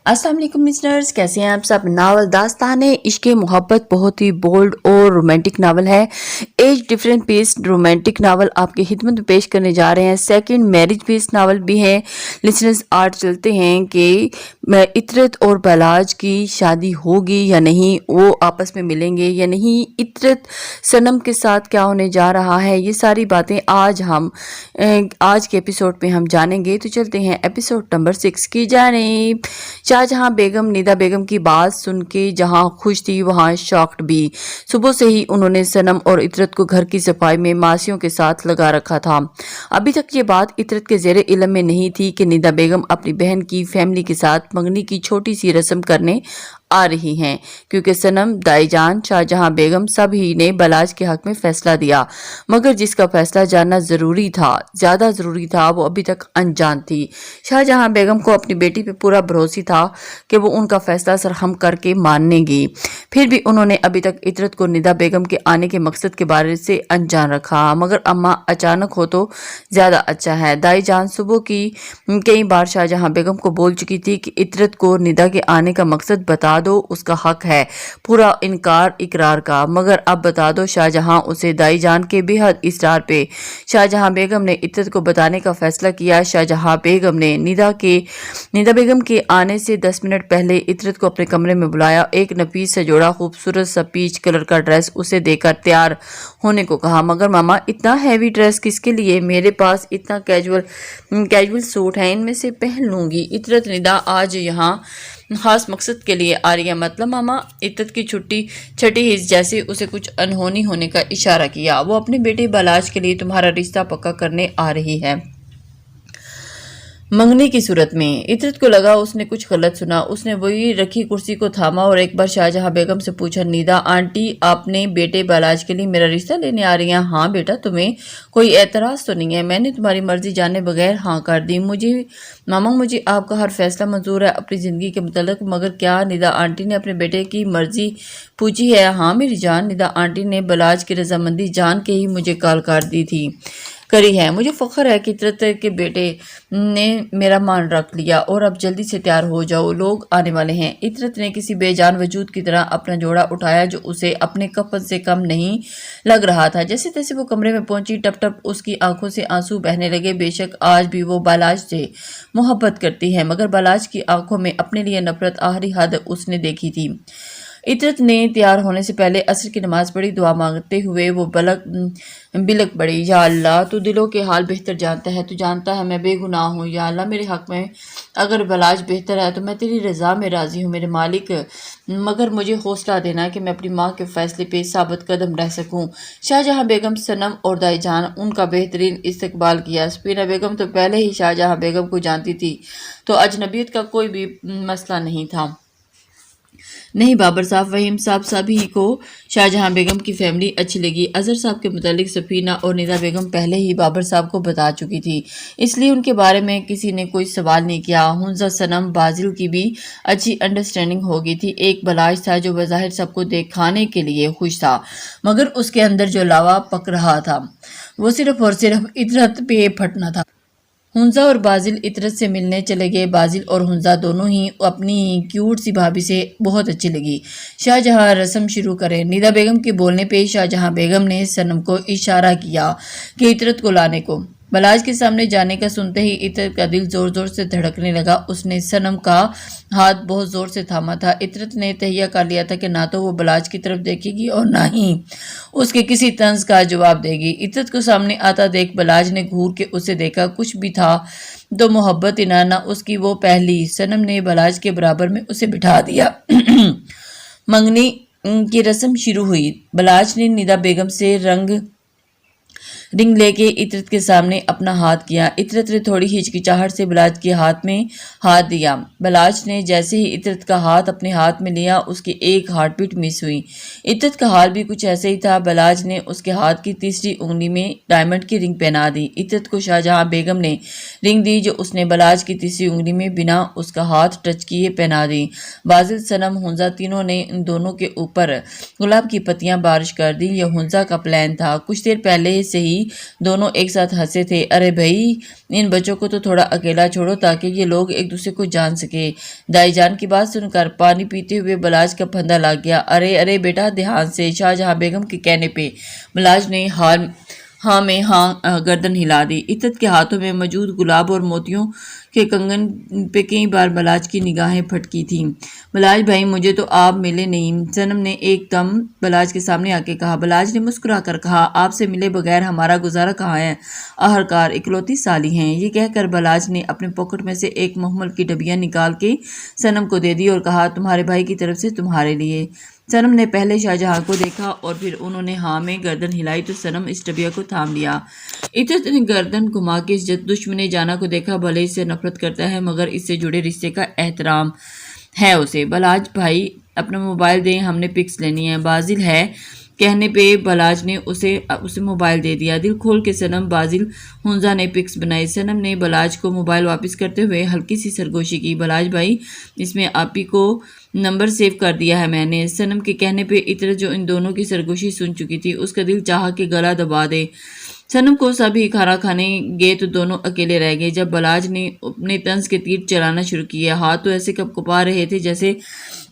अस्सलाम वालेकुम लिसनर्स, कैसे हैं आप सब। नावल दास्तान इश्क मोहब्बत बहुत ही बोल्ड और रोमांटिक नावल है। As different based romantic novel आपकी खिदमत में पेश करने जा रहे हैं। सेकंड मैरिज बेस्ड नावल भी है। लिसनर्स, आज चलते हैं कि इतरत और बलाज की शादी होगी या नहीं, वो आपस में मिलेंगे या नहीं, इतरत सनम के साथ क्या होने जा रहा है, ये सारी बातें आज के एपिसोड में हम जानेंगे। तो चलते हैं एपिसोड नंबर 6 की जानिब। शाहजहां बेगम निदा बेगम की बात सुन के जहां खुश थी वहां शॉक्ड भी। सुबह से ही उन्होंने सनम और इतरत को घर की सफाई में मासियों के साथ लगा रखा था। अभी तक ये बात इतरत के ज़ेरे इल्म में नहीं थी कि निदा बेगम अपनी बहन की फैमिली के साथ मंगनी की छोटी सी रस्म करने आ रही हैं, क्योंकि सनम, दाईजान, शाहजहां बेगम सभी ने बलाज के हक में फैसला दिया, मगर जिसका फैसला जानना जरूरी था, ज्यादा जरूरी था, वो अभी तक अनजान थी। शाहजहां बेगम को अपनी बेटी पे पूरा भरोसा था कि वो उनका फैसला सरहम करके मानेगी। फिर भी उन्होंने अभी तक इतरत को निदा बेगम के आने के मकसद के बारे से अनजान रखा। मगर अम्मा, अचानक हो तो ज्यादा अच्छा है। दाईजान सुबह की कई बार शाहजहां बेगम को बोल चुकी थी कि इतरत को निदा के आने का मकसद बता दो, उसका हक है पूरा इकरार का, मगर अब बता दो शाहजहां उसे। दाईजान के बेहद इसरार पे शाहजहां बेगम ने इतरत को बताने का फैसला किया। शाहजहां बेगम ने निदा बेगम के आने से 10 मिनट पहले इतरत को अपने कमरे में बुलाया। एक नफीस से जोड़ा खूबसूरत सा पीच कलर का ड्रेस उसे देकर तैयार होने को कहा। मगर मामा, इतना हैवी ड्रेस किसके लिए? मेरे पास इतना कैजुअल सूट है, इनमें से पहन लूंगी। इतरत, निदा आज यहाँ खास मकसद के लिए आ रही है। मतलब मामा? इतरत की छठी हिस्स जैसे उसे कुछ अनहोनी होने का इशारा किया। वो अपने बेटे बलाज के लिए तुम्हारा रिश्ता पक्का करने आ रही है, मंगनी की सूरत में। इतरत को लगा उसने कुछ गलत सुना। उसने वही रखी कुर्सी को थामा और एक बार शाहजहां बेगम से पूछा, निदा आंटी, आपने बेटे बलाज के लिए मेरा रिश्ता लेने आ रही हैं? हाँ बेटा, तुम्हें कोई एतराज तो नहीं है? मैंने तुम्हारी मर्जी जाने बगैर हाँ कर दी। मुझे आपका हर फैसला मंजूर है अपनी जिंदगी के मुतल्लिक। मगर क्या निदा आंटी ने अपने बेटे की मर्जी पूछी है? हाँ मेरी जान, निदा आंटी ने बलाज की रजामंदी जान के ही मुझे कॉल करी है। मुझे फख्र है कि इतरत के बेटे ने मेरा मान रख लिया और अब जल्दी से तैयार हो जाओ, लोग आने वाले हैं। इतरत ने किसी बेजान वजूद की तरह अपना जोड़ा उठाया जो उसे अपने कफन से कम नहीं लग रहा था। जैसे तैसे वो कमरे में पहुंची, टप टप उसकी आंखों से आंसू बहने लगे। बेशक आज भी वो बलाज से मोहब्बत करती है, मगर बलाज की आंखों में अपने लिए नफरत आखिरी हद उसने देखी थी। इतरत ने तैयार होने से पहले असर की नमाज पढ़ी। दुआ मांगते हुए वो बिलक पड़ी, या अल्लाह, तू दिलों के हाल बेहतर जानता है। तू जानता है मैं बेगुनाह हूँ। या अल्लाह, मेरे हक में अगर बलाज बेहतर है तो मैं तेरी रज़ा में राज़ी हूँ मेरे मालिक, मगर मुझे हौसला देना कि मैं अपनी माँ के फैसले पे साबित कदम रह सकूँ। शाहजहां बेगम, सनम और दाईजान, उनका बेहतरीन इस्तकबाल किया। सफीना बेगम तो पहले ही शाहजहां बेगम को जानती थी, तो अजनबियत का कोई भी मसला नहीं था। नहीं, बाबर साहब, वहीम साहब, सभी को शाहजहां बेगम की फैमिली अच्छी लगी। अजहर साहब के मुतालिक सफीना और निदा बेगम पहले ही बाबर साहब को बता चुकी थी, इसलिए उनके बारे में किसी ने कोई सवाल नहीं किया। हुंजा, सनम, बाजिल की भी अच्छी अंडरस्टैंडिंग हो गई थी। एक बलाज था जो बज़ाहिर सबको दिखाने के लिए खुश था, मगर उसके अंदर जो लावा पक रहा था वो सिर्फ और सिर्फ इतरत पे फटना था। हुंजा और बाजिल इतरत से मिलने चले गए। बाजिल और हुंजा दोनों ही अपनी क्यूट सी भाभी से बहुत अच्छी लगी। शाहजहां, रस्म शुरू करें। निदा बेगम के बोलने पे शाहजहां बेगम ने सनम को इशारा किया कि इतरत को लाने को। बलाज के सामने जाने का सुनते ही इतरत का दिल जोर जोर से धड़कने लगा। उसने सनम का हाथ बहुत जोर से थामा था। इतरत ने तहिया कर लिया था कि ना तो वो बलाज की तरफ देखेगी और ना ही उसके किसी तंज का जवाब देगी। इतरत को सामने आता देख बलाज ने घूर के उसे देखा। कुछ भी था तो मोहब्बत ना उसकी वो पहली। सनम ने बलाज के बराबर में उसे बिठा दिया। मंगनी की रस्म शुरू हुई। बलाज ने निदा बेगम से रिंग लेके इतरत के सामने अपना हाथ किया। इतरत ने थोड़ी हिचकिचाहट से बलाज के हाथ में हाथ दिया। बलाज ने जैसे ही इतरत का हाथ अपने हाथ में लिया, उसकी एक हार्ट बीट मिस हुई। इतरत का हाल भी कुछ ऐसे ही था। बलाज ने उसके हाथ की तीसरी उंगली में डायमंड की रिंग पहना दी। इतरत को शाहजहां बेगम ने रिंग दी जो उसने बलाज की तीसरी उंगली में बिना उसका हाथ टच किए पहना दी। बाजिल, सनम, हुंजा तीनों ने इन दोनों के ऊपर गुलाब की पत्तियां बारिश कर दी। यह हुंजा का प्लान था। कुछ देर पहले से ही دونوں ایک ساتھ ہنسے تھے۔ ارے بھائی، ان بچوں کو تو تھوڑا اکیلا چھوڑو تاکہ یہ لوگ ایک دوسرے کو جان سکے۔ دائی جان کی بات سن کر پانی پیتے ہوئے بلاج کا پھندا لگ گیا۔ ارے بیٹا دھیان سے۔ شاہجہاں بیگم کے کہنے پہ بلاج نے ہاں میں ہاں گردن ہلا دی۔ عطرت کے ہاتھوں میں موجود گلاب اور موتیوں کے کنگن پہ کئی بار بلاج کی نگاہیں پھٹکی تھیں۔ بلاج بھائی مجھے تو آپ ملے نہیں، صنم نے ایک دم بلاج کے سامنے آ کے کہا۔ بلاج نے مسکرا کر کہا، آپ سے ملے بغیر ہمارا گزارا کہاں ہے، آخرکار اکلوتی سالی ہیں۔ یہ کہہ کر بلاج نے اپنے پاکٹ میں سے ایک مخمل کی ڈبیا نکال کے صنم کو دے دی اور کہا، تمہارے بھائی کی طرف سے تمہارے لیے۔ صنم نے پہلے شاہجہاں کو دیکھا اور پھر انہوں نے ہاں میں گردن ہلائی تو صنم اس ڈبیا کو تھام لیا۔ عطرت نے گردن گھما کے اس دشمن جانا کو دیکھا۔ بھلے اس سے نفرت کرتا ہے مگر اس سے جڑے رشتے کا احترام ہے اسے۔ بلاج بھائی اپنا موبائل دیں، ہم نے پکس لینی ہے۔ بازل ہے کہنے پہ بلاج نے اسے موبائل دے دیا۔ دل کھول کے صنم بازل ہنزا نے پکس بنائی۔ صنم نے بلاج کو موبائل واپس کرتے ہوئے ہلکی سی سرگوشی کی۔ بلاج بھائی اس میں آپ ہی کو نمبر سیو کر دیا ہے میں نے۔ صنم کے کہنے پہ عطرت جو ان دونوں کی سرگوشی سن چکی تھی اس کا دل چاہا کہ گلا دبا دے۔ صنم کو سبھی کھانا کھانے گئے تو دونوں اکیلے رہ گئے۔ جب بلاج نے اپنے طنز کے تیر چلانا شروع کیے، ہاتھ تو ایسے کپکپا رہے تھے جیسے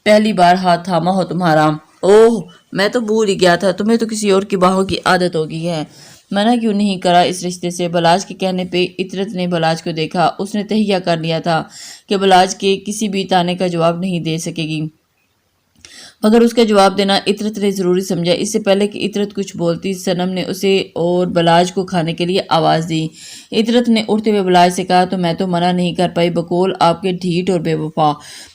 پہلی بار ہاتھ تھاما ہو تمہارا۔ اوہ میں تو بھول ہی گیا تھا، تمہیں تو کسی اور کی باہوں کی عادت ہو گئی ہے۔ منع کیوں نہیں کرا اس رشتے سے؟ بلاج کے کہنے پہ عطرت نے بلاج کو دیکھا۔ اس نے تہیہ کر لیا تھا کہ بلاج کے کسی بھی طعنے کا جواب نہیں دے سکے گی، مگر اس کا جواب دینا عطرت نے ضروری سمجھا۔ اس سے پہلے کہ عطرت کچھ بولتی، صنم نے اسے اور بلاج کو کھانے کے لیے آواز دی۔ عطرت نے اٹھتے ہوئے بلاج سے کہا، تو میں تو منع نہیں کر پائی بقول آپ کے ڈھیٹ اور بے وفا،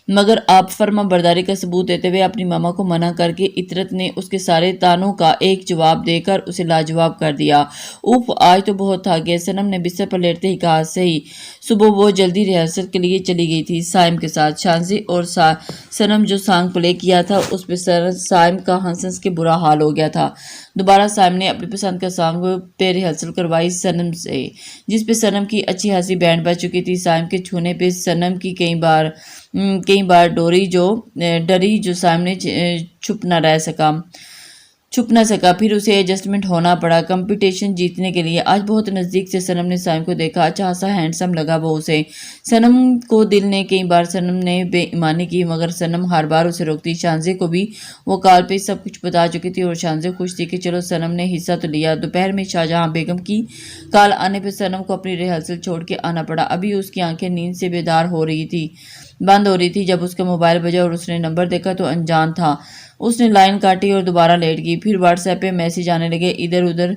مگر آپ فرما برداری کا ثبوت دیتے ہوئے اپنی ماما کو منع کر کے عطرت نے اس کے سارے طعنوں کا ایک جواب دے کر اسے لاجواب کر دیا۔ اوف آج تو بہت تھک گئے، صنم نے بستر پر لیٹتے ہی کہا۔ صحیح صبح وہ جلدی ریہرسل کے لیے چلی گئی تھی سائم کے ساتھ۔ شانزی اور صنم جو سانگ پلے کیا تھا اس پہ سائم کا ہنس کے برا حال ہو گیا تھا۔ دوبارہ سائم نے اپنی پسند کا سانگ پہ ریہرسل کروائی صنم سے، جس پہ صنم کی اچھی خاصی بینڈ بج چکی تھی۔ سائم کے چھونے پہ صنم کی کئی بار ڈری جو سائم نے چھپ نہ سکا، پھر اسے ایڈجسٹمنٹ ہونا پڑا کمپٹیشن جیتنے کے لیے۔ آج بہت نزدیک سے صنم نے سائم کو دیکھا، اچھا خاصا ہینڈسم لگا وہ اسے۔ صنم کو دل نے کئی بار صنم نے بے ایمانی کی مگر صنم ہر بار اسے روکتی۔ شانزے کو بھی وہ کال پہ سب کچھ بتا چکی تھی اور شانزے خوش تھی کہ چلو صنم نے حصہ تو لیا۔ دوپہر میں شاہجہاں بیگم کی کال آنے پہ صنم کو اپنی ریہرسل چھوڑ کے آنا پڑا۔ ابھی اس کی آنکھیں نیند سے بیدار بند ہو رہی تھی جب اس کا موبائل بجا اور اس نے نمبر دیکھا تو انجان تھا۔ اس نے لائن کاٹی اور دوبارہ لیٹ گئی۔ پھر واٹس ایپ پہ میسج آنے لگے ادھر ادھر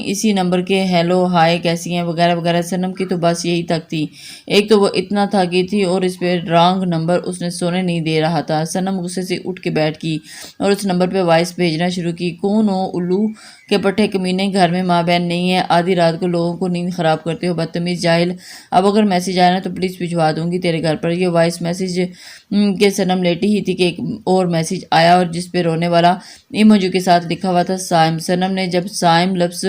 اسی نمبر کے، ہیلو ہائے کیسی ہیں وغیرہ وغیرہ۔ صنم کی تو بس یہی تک تھی، ایک تو وہ اتنا تھکی تھی اور اس پہ رانگ نمبر اس نے سونے نہیں دے رہا تھا۔ صنم غصے سے اٹھ کے بیٹھ گئی اور اس نمبر پہ وائس بھیجنا شروع کی۔ کون ہو الو کے پٹھے کمینے، گھر میں ماں بہن نہیں ہے، آدھی رات کو لوگوں کو نیند خراب کرتے ہو، بدتمیز جاہل، اب اگر میسج آیا نا تو پولیس بھجوا دوں گی تیرے گھر پر۔ یہ وائس میسج کے صنم لیٹی ہی تھی کہ ایک اور میسج آیا اور جس پہ رونے والا ایموجی کے ساتھ لکھا ہوا تھا سائم۔ صنم نے جب سائم لفظ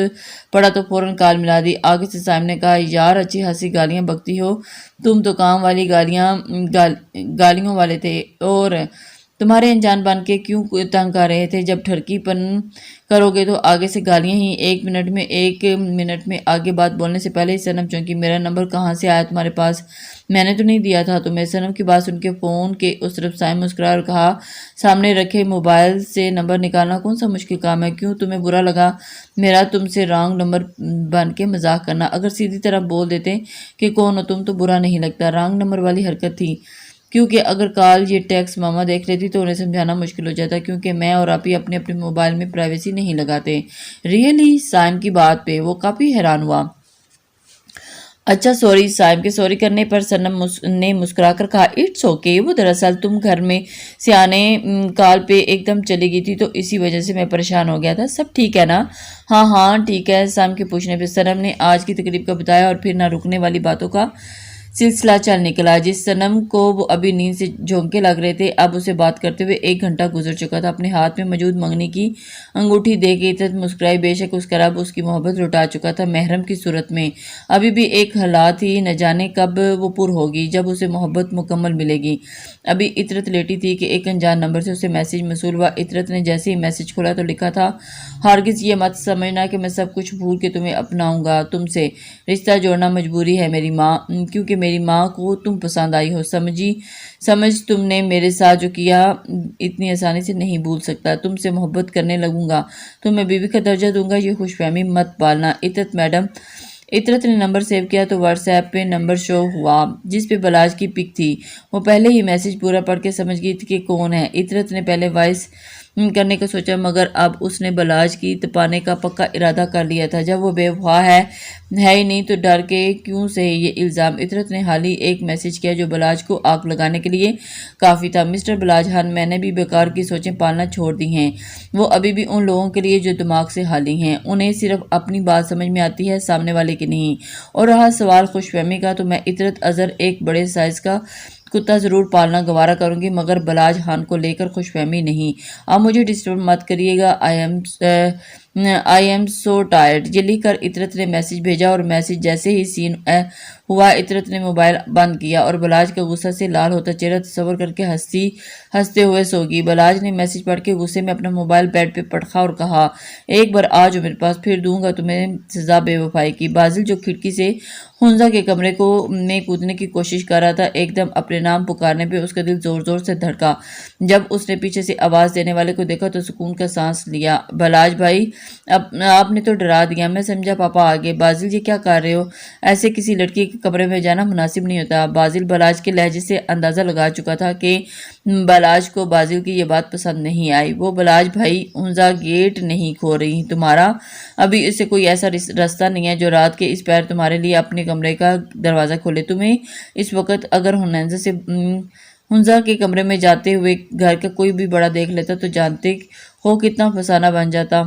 پڑھا تو فوراً کال ملا دی۔ آگے سے سائم نے کہا، یار اچھی خاصی گالیاں بکتی ہو تم تو، کام والی گالیوں والے تھے اور تمہارے انجان بن کے کیوں تنگ کر رہے تھے، جب ٹھرکی پن کرو گے تو آگے سے گالیاں ہی۔ ایک منٹ میں آگے بات بولنے سے پہلے ہی صنم چونکی، میرا نمبر کہاں سے آیا تمہارے پاس، میں نے تو نہیں دیا تھا تمہیں۔ صنم کی بات سن کے فون کے اس طرف سائم مسکرایا اور کہا، سامنے رکھے موبائل سے نمبر نکالنا کون سا مشکل کام ہے، کیوں تمہیں برا لگا میرا تم سے رانگ نمبر بن کے مذاق کرنا؟ اگر سیدھی طرح بول دیتے کہ کون ہو تم تو برا نہیں لگتا۔ رانگ نمبر والی حرکت تھی کیونکہ اگر کال یہ ٹیکسٹ ماما دیکھ لیتی تو انہیں سمجھانا مشکل ہو جاتا، کیونکہ میں اور آپ ہی اپنے موبائل میں پرائیویسی نہیں لگاتے۔ ریئلی؟ سائم کی بات پہ وہ کافی حیران ہوا۔ اچھا سوری۔ سائم کے سوری کرنے پر صنم نے مسکرا کر کہا، اٹس اوکے، وہ دراصل تم گھر میں سے آنے کال پہ ایک دم چلی گئی تھی تو اسی وجہ سے میں پریشان ہو گیا تھا۔ سب ٹھیک ہے نا؟ ہاں ٹھیک ہے۔ سائم کے پوچھنے پہ صنم نے آج کی تقریب کا بتایا اور پھر نہ رکنے والی باتوں کا सिलसिला चल निकला। जिस सनम को वो अभी नींद से झोंके लग रहे थे, अब उसे बात करते हुए 1 घंटा गुजर चुका था। अपने हाथ में मौजूद मंगनी की अंगूठी देख के इतरत मुस्कुराई। बेशक उसका रब उसकी मोहब्बत लुटा चुका था महरम की सूरत में। अभी भी एक हालात ही, न जाने कब वो पुर होगी, जब उसे मोहब्बत मुकम्मल मिलेगी। अभी इतरत लेटी थी कि एक अनजान नंबर से उसे मैसेज मसूल हुआ। इतरत ने जैसे ही मैसेज खोला तो लिखा था, हरगिज़ ये मत समझना कि मैं सब कुछ भूल के तुम्हें अपनाऊंगा। तुमसे रिश्ता जोड़ना मजबूरी है मेरी माँ, क्योंकि मेरी माँ को तुम पसंद आई हो। समझ तुमने मेरे साथ जो किया इतनी आसानी से नहीं भूल सकता। तुमसे मोहब्बत करने लगूंगा, तुम्हें बीवी का दर्जा दूंगा, ये खुशफहमी मत पालना। इतरत मैडम। इतरत ने नंबर सेव किया तो व्हाट्सएप पे नंबर शो हुआ जिस पे बलाज की पिक थी। वो पहले ही मैसेज पूरा पढ़ के समझ गई थी कि कौन है। इतरत ने पहले वॉइस करने का सोचा, मगर अब उसने बलाज की तपाने का पक्का इरादा कर लिया था। जब वो बेवफा है ही नहीं तो डर के क्यों सही ये इल्ज़ाम। इतरत ने हाल ही एक मैसेज किया जो बलाज को आग लगाने के लिए काफ़ी था। मिस्टर बलाज खान, मैंने भी बेकार की सोचें पालना छोड़ दी हैं। वो अभी भी उन लोगों के लिए जो दिमाग से खाली हैं। उन्हें सिर्फ अपनी बात समझ में आती है, सामने वाले की नहीं। और रहा सवाल खुशफहमी का, तो मैं इतरत अज़हर एक बड़े साइज़ का कुत्ता ज़रूर पालना गवारा करूंगी, मगर बलाज खान को लेकर खुशफहमी नहीं। आप मुझे डिस्टर्ब मत करिएगा। I am so tired. ये लिख कर इतरत ने मैसेज भेजा और मैसेज जैसे ही सीन हुआ, इतरत ने मोबाइल बंद किया और बलाज का गुस्सा से लाल होता चेहरा तस्वर करके हंसते हुए सो गई। बलाज ने मैसेज पढ़ के गुस्से में अपना मोबाइल बेड पे पटखा और कहा, एक बार आ जाओ मेरे पास, फिर दूंगा तुम्हें सजा बेवफाई की। बाजिल जो खिड़की से हुंजा के कमरे में कूदने की कोशिश कर रहा था, एकदम अपने नाम पुकारने पे उसका दिल जोर जोर से धड़का। जब उसने पीछे से आवाज़ देने वाले को देखा तो सुकून का सांस लिया। बलाज भाई, आपने तो डरा दिया। मैं समझा पापा आ गए। बाजिल, ये क्या कर रहे हो? ऐसे किसी लड़की के कमरे में जाना मुनासिब नहीं होता। बाजिल बलाज के लहजे से अंदाज़ा लगा चुका था कि बलाज को बाजिल की ये बात पसंद नहीं आई। वो, बलाज भाई, हुंजा गेट नहीं खोल रही तुम्हारा? अभी इससे कोई ऐसा रास्ता नहीं है जो रात के इस पैर तुम्हारे लिए अपने कमरे का दरवाज़ा खोले। तुम्हें इस वक्त अगर हुंजा के कमरे में जाते हुए घर का कोई भी बड़ा देख लेता तो जानते हो कितना फसाना बन जाता।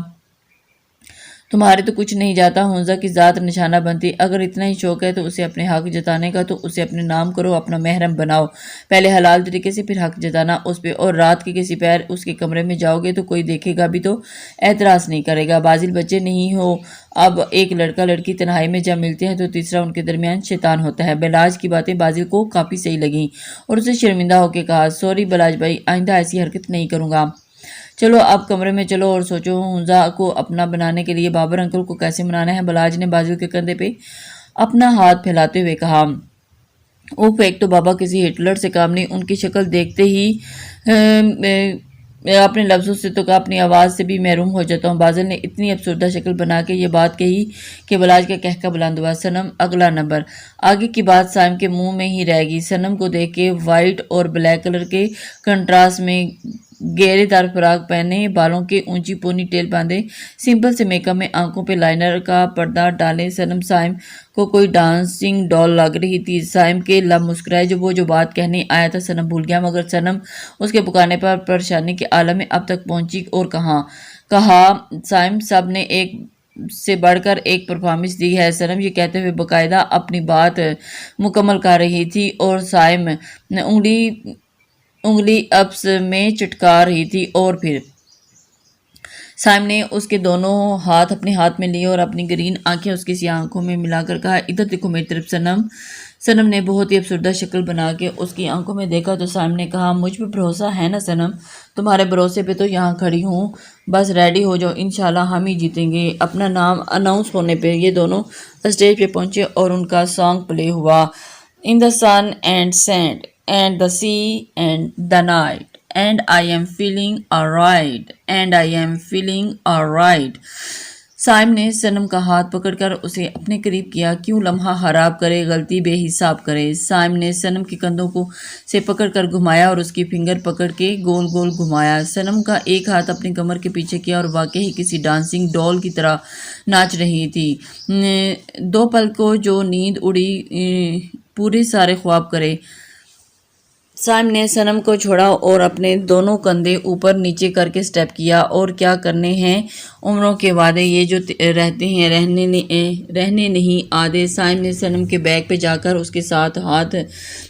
तुम्हारे तो कुछ नहीं जाता, हुंजा की ज़ात निशाना बनती। अगर इतना ही शौक है तो उसे अपने हक जताने का, तो उसे अपने नाम करो, अपना महरम बनाओ। पहले हलाल तरीके से, फिर हक जताना उस पर। और रात के किसी पैर उसके कमरे में जाओगे तो कोई देखेगा भी तो एतराज़ नहीं करेगा। बाजिल, बच्चे नहीं हो अब। एक लड़का लड़की तन्हाई में जब मिलते हैं तो तीसरा उनके दरमियान शैतान होता है। बलाज की बातें बाजिल को काफ़ी सही लगी और उसे शर्मिंदा होकर कहा, सॉरी बलाज भाई, आइंदा ऐसी हरकत नहीं करूँगा। चलो आप कमरे में चलो और सोचो हुंजा को अपना बनाने के लिए बाबर अंकल को कैसे मनाना है। बलाज ने बाजिल के कंधे पे अपना हाथ फैलाते हुए कहा, ओफ, एक तो बाबा किसी हिटलर से काम नहीं, उनकी शक्ल देखते ही अपने लफ्ज़ों से तो अपनी आवाज़ से भी महरूम हो जाता हूँ। बाजिल ने इतनी अफसरदा शक्ल बना के ये बात कही कि बलाज का कहका बुलंद हुआ। सनम अगला नंबर। आगे की बात साइम के मुंह में ही रह गई। सनम को देख के वाइट और ब्लैक कलर के कंट्रास्ट में घेरेदार फ्राक पहने, बालों के ऊंची पोनी टेल बांधे, सिंपल से मेकअप में आंखों पे लाइनर का पर्दा डाले सनम साइम को कोई डांसिंग डॉल लग रही थी। साइम के लब मुस्कुराए। जो बात कहने आया था सनम भूल गया, मगर सनम उसके पुकारने पर परेशानी के आलम में अब तक पहुंची और कहा, साइम साहब ने एक से बढ़कर एक परफॉर्मेंस दी है। सनम ये कहते हुए बाकायदा अपनी बात मुकम्मल कर रही थी और साइम उंगली अप्स में चटका रही थी। और फिर साइम ने उसके दोनों हाथ अपने हाथ में लिए और अपनी ग्रीन आंखें उसकी सी आंखों में मिलाकर कहा, इधर देखो मेरी तरफ। सनम ने बहुत ही अफसरदा शक्ल बना के उसकी आंखों में देखा तो साइम ने कहा, मुझ पे भरोसा है ना सनम? तुम्हारे भरोसे पे तो यहाँ खड़ी हूँ, बस रेडी हो जाओ, इंशाल्लाह हम ही जीतेंगे। अपना नाम अनाउंस होने पे ये दोनों स्टेज पे पहुंचे और उनका सॉन्ग प्ले हुआ, in the sun and sand and the sea and the night and I am feeling alright and I am feeling alright। Saim ने सनम का हाथ पकड़कर उसे अपने करीब किया। क्यों लम्हा खराब करे, गलती बेहिसाब करे। साइम ने सनम के कंधों को से पकड़कर घुमाया और उसकी फिंगर पकड़ के गोल गोल घुमाया। सनम का एक हाथ अपनी कमर के पीछे किया और वाकई ही किसी डांसिंग डॉल की तरह नाच रही थी। दो पल को जो नींद उड़ी पूरे सारे ख्वाब करे। سائم نے سنم کو چھوڑا اور اپنے دونوں کندھے اوپر نیچے کر کے سٹیپ کیا۔ اور کیا کرنے ہیں عمروں کے وعدے، یہ جو رہتے ہیں رہنے نہیں آدھے۔ سائم نے سنم کے بیک پہ جا کر اس کے ساتھ ہاتھ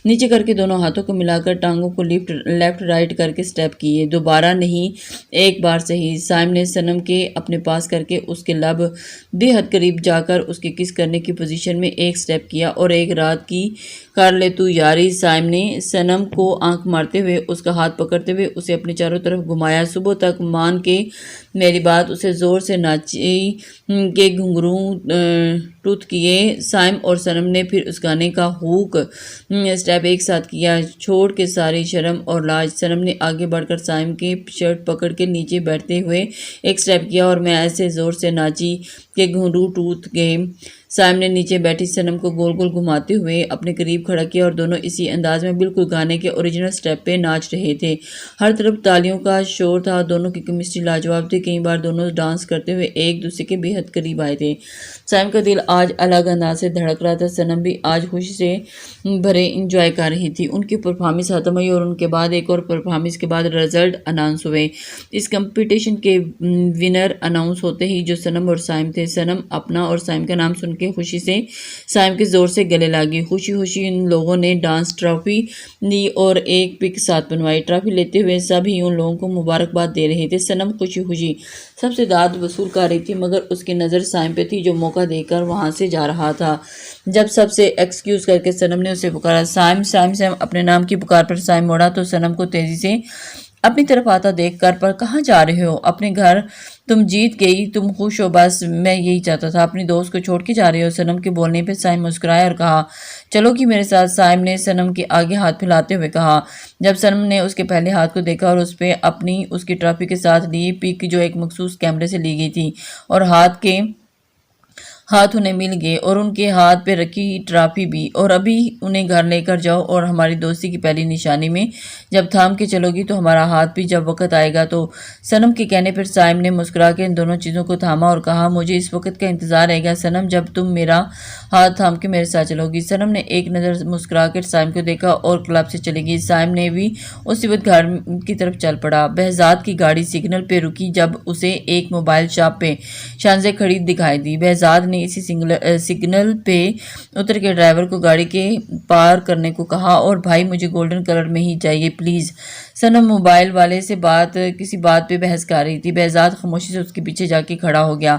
نیچے کر کے دونوں ہاتھوں کو ملا کر ٹانگوں کو لیفٹ رائٹ کر کے سٹیپ کیے۔ دوبارہ نہیں، ایک بار صحیح۔ سائم نے سنم کے اپنے پاس کر کے اس کے لب بے حد قریب جا کر اس کے کس کرنے کی پوزیشن میں ایک سٹیپ کیا اور ایک رات کی کر لے تو یاری۔ سائم نے سنم کو آنکھ مارتے ہوئے اس کا ہاتھ پکڑتے ہوئے اسے اپنے چاروں طرف گھمایا۔ صبح تک مان کے میری بات، اسے زور سے ناچی کے گھنگرو ٹوت کیے۔ سائم اور سنم نے پھر اس گانے کا ہوک سٹیپ ایک ساتھ کیا، چھوڑ کے ساری شرم اور لاج۔ سنم نے آگے بڑھ کر سائم کی شرٹ پکڑ کے نیچے بیٹھتے ہوئے ایک سٹیپ کیا اور میں ایسے زور سے ناچی کہ گھنگرو ٹوت گئے۔ سائم نے نیچے بیٹھی سنم کو گول گول گھماتے ہوئے اپنے قریب کھڑا کیا اور دونوں اسی انداز میں بالکل گانے کے اوریجنل سٹیپ پہ ناچ رہے تھے۔ ہر طرف تالیوں کا شور تھا، دونوں کی کیمسٹری لاجواب تھی۔ کئی بار دونوں ڈانس کرتے ہوئے ایک دوسرے کے بے حد قریب آئے تھے۔ سائم کا دل آج الگ انداز سے دھڑک رہا تھا، سنم بھی آج خوشی سے بھرے انجوائے کر رہی تھی۔ ان کی پرفارمنس ختم ہوئی اور ان کے بعد ایک اور پرفارمنس کے بعد رزلٹ اناؤنس ہوئے۔ اس کمپٹیشن کے ونر اناؤنس ہوتے ہی جو سنم اور سائم تھے، سنم اپنا اور سائم کا نام سن کے خوشی سے سائم کے زور سے گلے لگی۔ خوشی خوشی ان لوگوں نے ڈانس ٹرافی لی اور ایک پک ساتھ بنوائی۔ ٹرافی لیتے ہوئے سب ہی ان لوگوں کو مبارکباد دے رہے تھے۔ سنم خوشی خوشی سب سے داد وصول کر رہی تھی، مگر اس کی نظر سائم پہ تھی جو موقع دے کر وہاں سے جا رہا تھا۔ جب سب سے ایکسکیوز کر کے سنم نے اسے پکارا، سائم سائم سائم، اپنے نام کی پکار پر سائم موڑا تو سنم کو تیزی سے اپنی طرف آتا دیکھ کر، پر کہاں جا رہے ہو؟ اپنے گھر؟ تم جیت گئی، تم خوش ہو، بس میں یہی چاہتا تھا۔ اپنی دوست کو چھوڑ کے جا رہے ہو؟ سنم کے بولنے پہ سائم مسکرایا اور کہا، چلو گی میرے ساتھ؟ سائم نے سنم کے آگے ہاتھ پھیلاتے ہوئے کہا۔ جب سنم نے اس کے پہلے ہاتھ کو دیکھا اور اس پہ اپنی اس کی ٹرافی کے ساتھ لی پک جو ایک مخصوص کیمرے سے لی گئی تھی اور ہاتھ انہیں مل گئے اور ان کے ہاتھ پہ رکھی ٹرافی بھی، اور ابھی انہیں گھر لے کر جاؤ اور ہماری دوستی کی پہلی نشانی میں جب تھام کے چلو گی تو ہمارا ہاتھ بھی جب وقت آئے گا تو۔ سنم کے کہنے پر سائم نے مسکرا کے ان دونوں چیزوں کو تھاما اور کہا، مجھے اس وقت کا انتظار رہے گا سنم جب تم میرا ہاتھ تھام کے میرے ساتھ چلو گی۔ سنم نے ایک نظر مسکرا کر سائم کو دیکھا اور کلب سے چلی گئی۔ سائم نے بھی اسی وقت گھر کی طرف چل پڑا۔ بہزاد کی گاڑی سگنل پہ رکی جب اسے ایک موبائل شاپ پہ شانزے کھڑی دکھائی دی۔ بہزاد نے اسی سگنل پہ اتر کے ڈرائیور کو گاڑی کے پار کرنے کو کہا اور بھائی مجھے گولڈن کلر میں ہی چاہیے پلیز۔ سنم موبائل والے سے کسی بات پہ بحث کر رہی تھی۔ بہزاد خاموشی سے اس کے پیچھے جا کے کھڑا ہو گیا،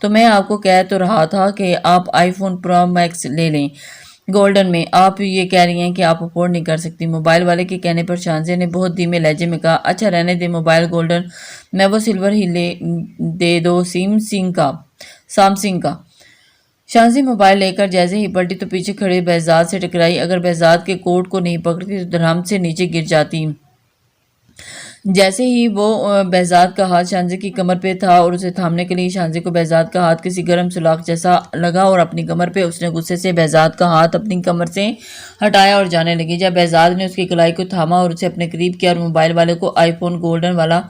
تو میں آپ کو کہہ تو رہا تھا کہ آپ آئی فون پرو میکس لے لیں گولڈن میں، آپ یہ کہہ رہی ہیں کہ آپ افورڈ نہیں کر سکتی۔ موبائل والے کے کہنے پر شانزے نے بہت دھیمے لہجے میں کہا، اچھا رہنے دے موبائل گولڈن، میں وہ سلور ہی دے دو سامسنگ کا۔ شانزی موبائل لے کر جیسے ہی پلٹی تو پیچھے کھڑے بہزاد سے ٹکرائی۔ اگر بہزاد کے کوٹ کو نہیں پکڑتی تو دھڑام سے نیچے گر جاتی۔ جیسے ہی وہ بہزاد کا ہاتھ شانزے کی کمر پہ تھا اور اسے تھامنے کے لیے شانزے کو بہزاد کا ہاتھ کسی گرم سلاخ جیسا لگا اور اپنی کمر پہ اس نے غصے سے بہزاد کا ہاتھ اپنی کمر سے ہٹایا اور جانے لگی۔ جب بہزاد نے اس کی کلائی کو تھاما اور اسے اپنے قریب کیا اور موبائل والے کو آئی فون گولڈن والا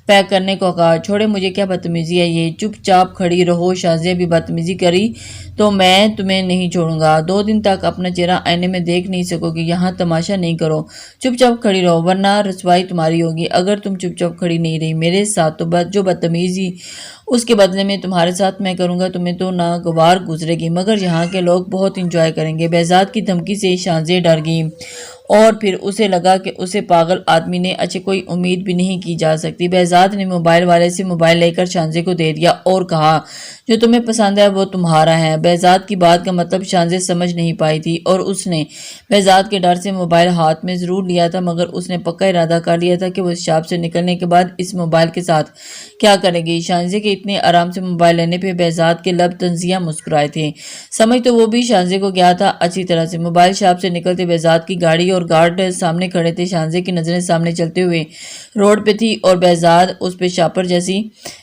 پیک کرنے کو کہا، چھوڑے مجھے، کیا بدتمیزی ہے یہ، چپ چاپ کھڑی رہو۔ شانزے بھی بدتمیزی کری تو میں تمہیں نہیں چھوڑوں گا، 2 دن تک اپنا چہرہ آئینے میں دیکھ نہیں سکو گی، یہاں تماشا نہیں کرو، چپ چاپ کھڑی رہو ورنہ رسوائی تمہاری ہوگی۔ اگر تم چپ چاپ کھڑی نہیں رہی میرے ساتھ تو جو بدتمیزی اس کے بدلے میں تمہارے ساتھ میں کروں گا تمہیں تو ناگوار گزرے گی، مگر یہاں کے لوگ بہت انجوائے کریں گے۔ بہزاد کی دھمکی سے شانزے ڈر گئی اور پھر اسے لگا کہ اسے پاگل آدمی نے اچھے کوئی امید بھی نہیں کی جا سکتی۔ بہزاد نے موبائل والے سے موبائل لے کر شانزے کو دے دیا اور کہا، جو تمہیں پسند ہے وہ تمہارا ہے۔ بہزاد کی بات کا مطلب شانزے سمجھ نہیں پائی تھی اور اس نے بہزاد کے ڈر سے موبائل ہاتھ میں ضرور لیا تھا، مگر اس نے پکا ارادہ کر لیا تھا کہ وہ اس شاپ سے نکلنے کے بعد اس موبائل کے ساتھ کیا کرے گی۔ شانزے کے اتنے آرام سے موبائل لینے پہ بہزاد کے لب تنزیہ مسکرائے تھے، سمجھ تو وہ بھی شانزے کو گیا تھا اچھی طرح سے۔ موبائل شاپ سے نکلتے بہزاد کی گاڑی اور گارڈ سامنے کھڑے تھے۔ شانزے کی نظریں سامنے چلتے ہوئے روڈ پہ تھی اور بہزاد اس پہ شاپر جیسی۔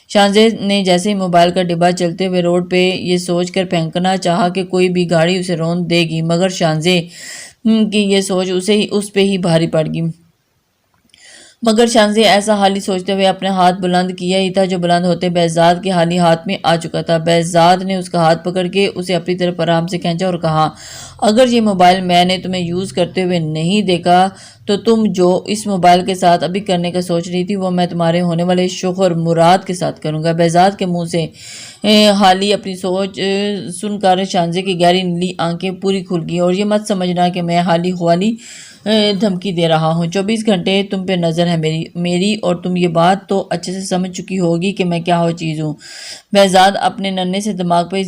شانزے نے جیسے ہی موبائل کا ڈبہ چلتے ہوئے روڈ پہ یہ سوچ کر پھینکنا چاہا کہ کوئی بھی گاڑی اسے رون دے گی، مگر شانزے کی یہ سوچ اس پہ ہی بھاری پڑ گئی۔ मगर शांजे ऐसा हाली सोचते हुए अपने हाथ बुलंद किया ही था जो बुलंद होते बेहजाद के हाली हाथ में आ चुका था। बेहजाद ने उसका हाथ पकड़ के उसे अपनी तरफ आराम से खींचा और कहा, अगर ये मोबाइल मैंने तुम्हें यूज़ करते हुए नहीं देखा तो तुम जो इस मोबाइल के साथ अभी करने का सोच रही थी वो मैं तुम्हारे होने वाले शोहर मुराद के साथ करूँगा। बेहजाद के मुंह से हाली अपनी सोच सुनकर शांजे की गहरी नीली आंखें पूरी खुल गई। और ये मत समझना कि मैं हाली ख्वाली धमकी दे रहा हूँ। 24 घंटे तुम पे नज़र है मेरी और तुम ये बात तो अच्छे से समझ चुकी होगी कि मैं क्या हो चीज़ हूँ। बेहजाद अपने नन्हे से दिमाग पर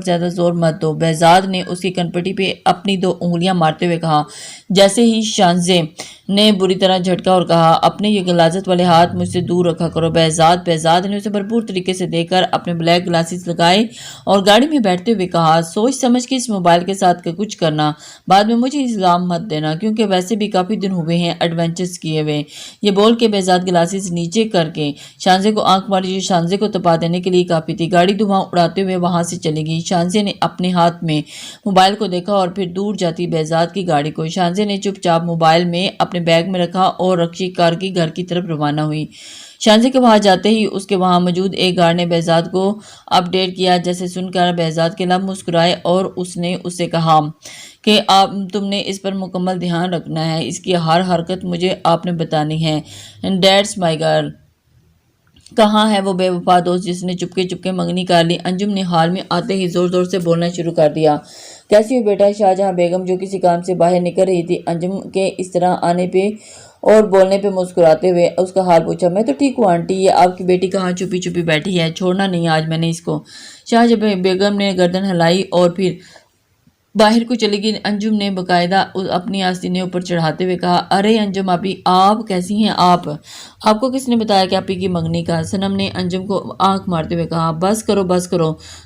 ज़्यादा जोर मत दो। बेहजाद ने उसकी कनपटी पे अपनी 2 उंगलियां मारते हुए कहा। जैसे ही शांजे ने बुरी तरह झटका और कहा, अपने ये गलाजत वाले हाथ मुझसे दूर रखा करो। बेहजाद ने उसे भरपूर तरीके से देखकर अपने ब्लैक ग्लासेस लगाए और गाड़ी में बैठते हुए कहा, सोच समझ के इस मोबाइल के साथ कुछ करना, बाद में मुझे इल्ज़ाम मत देना, क्योंकि वैसे भी काफ़ी दिन हुए हैं एडवेंचर्स किए हुए। ये बोल के बेहजाद ग्लासेस नीचे करके शांजे को आंख मारी, जो शांजे को तपा देने के लिए काफ़ी थी। गाड़ी धुआं उड़ाते हुए वहां से चली गई। शांजे ने अपने हाथ में मोबाइल को देखा और फिर दूर जाती बेहजाद की गाड़ी को शांजे ने चुपचाप मोबाइल में अपने बैग में रखा और रक्षी कार की घर की तरफ रवाना हुई। शांजे के वहां जाते ही उसके वहां मौजूद एक गार्ड ने बेहजाद को अपडेट किया, जैसे सुनकर बेहजाद के लब मुस्कुराए और उसने उससे कहा कि आप तुमने इस पर मुकम्मल ध्यान रखना है, इसकी हर हरकत मुझे आपने बतानी है। That's my girl. कहाँ है वो बेवफा दोस्त जिसने चुपके चुपके मंगनी कर ली। अंजुम ने हाल में आते ही जोर जोर से बोलना शुरू कर दिया। कैसी हो बेटा? शाहजहां बेगम जो किसी काम से बाहर निकल रही थी, अंजुम के इस तरह आने पे और बोलने पे मुस्कुराते हुए उसका हाल पूछा। मैं तो ठीक हूँ आंटी, ये आपकी बेटी कहाँ छुपी छुपी बैठी है, छोड़ना नहीं आज मैंने इसको। शाहजहां बेगम ने गर्दन हिलाई और फिर बाहर को चली गई। अंजुम ने बाकायदा अपनी आस्तीनें ऊपर चढ़ाते हुए कहा, अरे अंजुम आपी, आप कैसी हैं आप? आपको किसने बताया कि आपी की मंगनी का? सनम ने अंजुम को आंख मारते हुए कहा, बस करो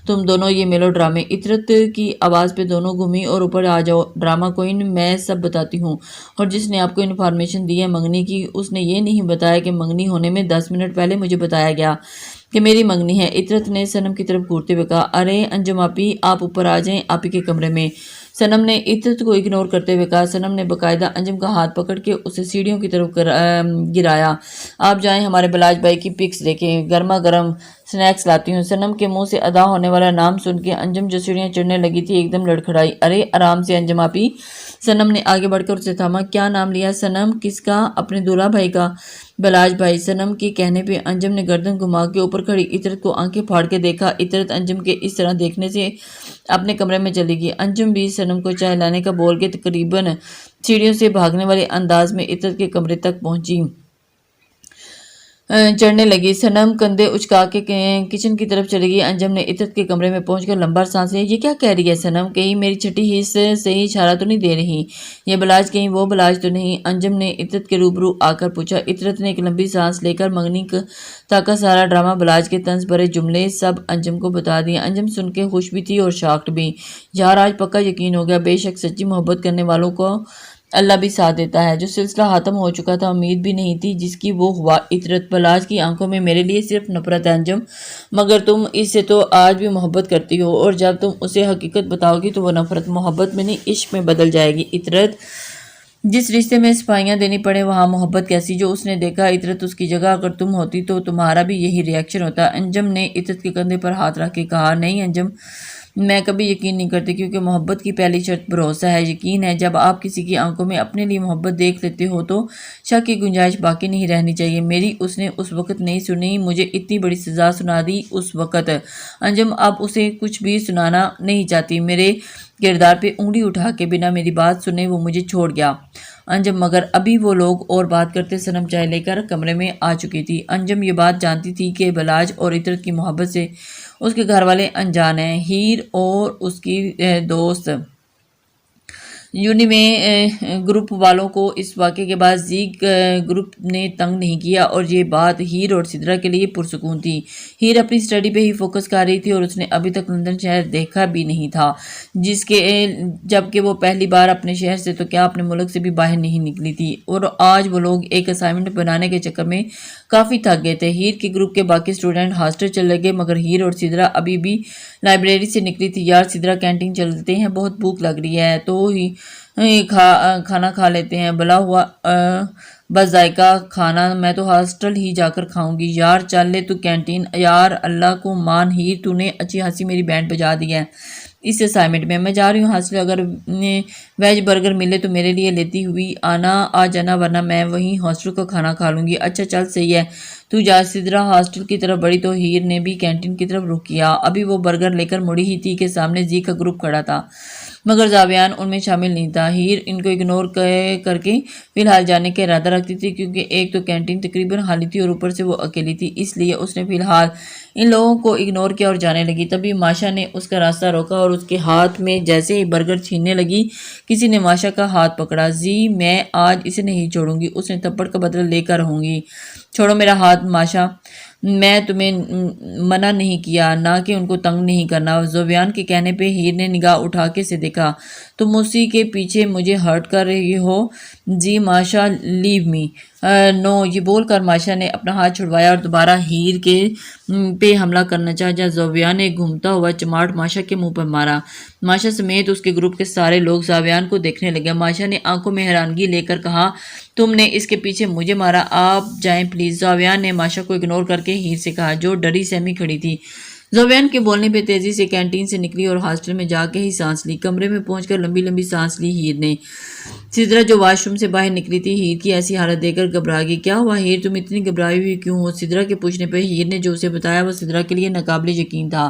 तुम दोनों ये मेलो ड्रामे। इतरत की आवाज़ पे दोनों घूमी और ऊपर आ जाओ, ड्रामा कोई नहीं, मैं सब बताती हूँ। और जिसने आपको इन्फॉर्मेशन दी है मंगनी की, उसने ये नहीं बताया कि मंगनी होने में 10 मिनट पहले मुझे बताया गया कि मेरी मंगनी है। इतरत ने सनम की तरफ घूरते हुए कहा, अरे अंजुम आपी, आप ऊपर आ जाएं आपी के कमरे में। सनम ने इतरत को इग्नोर करते हुए कहा। सनम ने बाकायदा अंजुम का हाथ पकड़ के उसे सीढ़ियों की तरफ गिराया। आप जाएं हमारे बलाज भाई की पिक्स देखें, गर्मा गर्म स्नैक्स लाती हूँ। सनम के मुंह से अदा होने वाला नाम सुन के अंजुम जो सीढ़ियाँ चढ़ने लगी थी एकदम लड़खड़ाई। अरे आराम से अंजुम आपी। सनम ने आगे बढ़कर उसे थामा। क्या नाम लिया सनम? किसका? अपने दूल्हा भाई का, बलाज भाई। सनम के कहने पे अंजुम ने गर्दन घुमा के ऊपर खड़ी इतरत को आंखें फाड़ के देखा। इतरत अंजुम के इस तरह देखने से अपने कमरे में चली गई। अंजुम भी सनम को चाय लाने का बोल के तकरीबन सीढ़ियों से भागने वाले अंदाज में इतरत के कमरे तक पहुंची चढ़ने लगी। सनम कंधे उचका के किचन की तरफ चली गई। अंजुम ने इतरत के कमरे में पहुंचकर लंबा सांस लिया। ये क्या कह रही है सनम? कहीं मेरी छठी हिस्स से ही इशारा तो नहीं दे रही? ये बलाज कहीं वो बलाज तो नहीं? अंजुम ने इतरत के रूबरू आकर पूछा। इतरत ने एक लंबी सांस लेकर मंगनी तक सारा ड्रामा, बलाज के तंज भरे जुमले सब अंजुम को बता दिया। अंजुम सुन के खुश भी थी और शाक्ड भी। यार आज पक्का यकीन हो गया, बेशक सच्ची मोहब्बत करने वालों को अल्लाह भी साथ देता है। जो सिलसिला ख़त्म हो चुका था, उम्मीद भी नहीं थी, जिसकी वो हुआ। इतरत, बलाज की आंखों में मेरे लिए सिर्फ नफरत है अंजुम, मगर तुम इससे तो आज भी मोहब्बत करती हो और जब तुम उसे हकीकत बताओगी तो वो नफरत मोहब्बत में नहीं इश्क में बदल जाएगी। इतरत, जिस रिश्ते में सिपाहियाँ देनी पड़े वहाँ मोहब्बत कैसी? जो उसने देखा। इतरत, उसकी जगह अगर तुम होती तो तुम्हारा भी यही रिएक्शन होता। अंजुम ने इतरत के कंधे पर हाथ रख के कहा, नहीं अंजुम, मैं कभी यकीन नहीं करती, क्योंकि मोहब्बत की पहली शर्त भरोसा है, यकीन है। जब आप किसी की आंखों में अपने लिए मोहब्बत देख लेते हो तो शक की गुंजाइश बाकी नहीं रहनी चाहिए। मेरी उसने उस वक्त नहीं सुनी, मुझे इतनी बड़ी सज़ा सुना दी उस वक्त। अंजुम अब उसे कुछ भी सुनाना नहीं चाहती। मेरे किरदार पे उंगली उठा के बिना मेरी बात सुने वो मुझे छोड़ गया अंजुम। मगर अभी वो लोग और बात करते सनम चाय लेकर कमरे में आ चुकी थी। अंजुम ये बात जानती थी कि बलाज और इतरत की मोहब्बत से उसके घर वाले अनजान हैं। हीर और उसकी दोस्त यूनी में ग्रुप वालों को इस वाक़े के बाद जीक ग्रुप ने तंग नहीं किया और ये बात हीर और सिद्रा के लिए पुरसकून थी। हीर अपनी स्टडी पे ही फोकस कर रही थी और उसने अभी तक लंदन शहर देखा भी नहीं था, जबकि वो पहली बार अपने शहर से तो क्या अपने मुल्क से भी बाहर नहीं निकली थी। और आज वो लोग एक असाइनमेंट बनाने के चक्कर में काफ़ी थक गए थे। हीर के ग्रुप के बाकी स्टूडेंट हॉस्टल चले गए, मगर हीर और सिद्रा अभी भी लाइब्रेरी से निकली थी। यार सिद्रा, कैंटीन चलते हैं, बहुत भूख लग रही है। तो ही کھانا کھا لیتے ہیں، بلا ہوا بس ذائقہ کھانا میں تو ہاسٹل ہی جا کر کھاؤں گی۔ یار چل لے تو کینٹین۔ یار اللہ کو مان ہیر، تو نے اچھی خاصی میری بینڈ بجا دی ہے اس اسائنمنٹ میں جا رہی ہوں ہاسٹل، اگر ویج برگر ملے تو میرے لیے لیتی ہوئی آ جانا، ورنہ میں وہیں ہاسٹل کا کھانا کھا لوں گی۔ اچھا چل صحیح ہے، تو جا۔ سدرا ہاسٹل کی طرف بڑھی تو ہیر نے بھی کینٹین کی طرف رخ کیا۔ ابھی وہ برگر لے کر مڑی ہی تھی کہ سامنے زی کا گروپ کھڑا تھا، مگر زاویان ان میں شامل نہیں تھا۔ ہیر ان کو اگنور کر کے فی الحال جانے کا ارادہ رکھتی تھی، کیونکہ ایک تو کینٹین تقریباً خالی تھی اور اوپر سے وہ اکیلی تھی، اس لیے اس نے فی الحال ان لوگوں کو اگنور کیا اور جانے لگی۔ تبھی ماشا نے اس کا راستہ روکا اور اس کے ہاتھ میں جیسے ہی برگر چھیننے لگی، کسی نے ماشا کا ہاتھ پکڑا۔ زی میں آج اسے نہیں چھوڑوں گی، اس نے تھپڑ کا بدلہ لے کر رہوں گی۔ چھوڑو میرا ہاتھ ماشا، میں تمہیں منع نہیں کیا، نہ کہ ان کو تنگ نہیں کرنا۔ زویان کے کہنے پہ ہیر نے نگاہ اٹھا کے سے دیکھا، تم اسی کے پیچھے مجھے ہرٹ کر رہی ہو؟ جی ماشا لیو می نو، یہ بول کر ماشا نے اپنا ہاتھ چھڑوایا اور دوبارہ ہیر کے پہ حملہ کرنا چاہا، جہاں زویان نے گھومتا ہوا چماٹ ماشا کے منہ پر مارا۔ ماشا سمیت اس کے گروپ کے سارے لوگ زاویان کو دیکھنے لگے۔ ماشا نے آنکھوں میں حیرانگی لے کر کہا، تم نے اس کے پیچھے مجھے مارا، آپ جائیں پلیز۔ زاویان نے ماشا کو اگنور کر کے ہیر سے کہا، جو ڈری سہمی کھڑی تھی۔ زویان کے بولنے پہ تیزی سے کینٹین سے نکلی اور ہاسٹل میں جا کے ہی سانس لی۔ کمرے میں پہنچ کر لمبی لمبی سانس لی ہیر نے۔ سدرا جو واش روم سے باہر نکلی تھی، ہیر کی ایسی حالت دیکھ کر گھبرا گئی۔ کیا ہوا ہیر، تم اتنی گھبرائی ہوئی کیوں ہو؟ سدرا کے پوچھنے پہ ہیر نے جو اسے بتایا وہ سدرا کے لیے ناقابل یقین تھا۔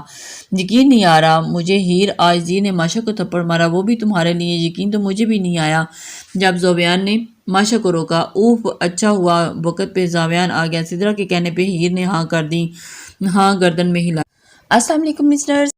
یقین نہیں آ رہا مجھے ہیر، آج زی نے ماشا کو تھپڑ مارا، وہ بھی تمہارے لیے۔ یقین تو مجھے بھی نہیں آیا جب زویان نے ماشا کو روکا۔ اوف، اچھا ہوا وقت پہ زاویان آ گیا۔ سدرا کے کہنے پہ ہیر نے ہاں کر دی، ہاں گردن میں ہلا۔ السلام علیکم لسنرز۔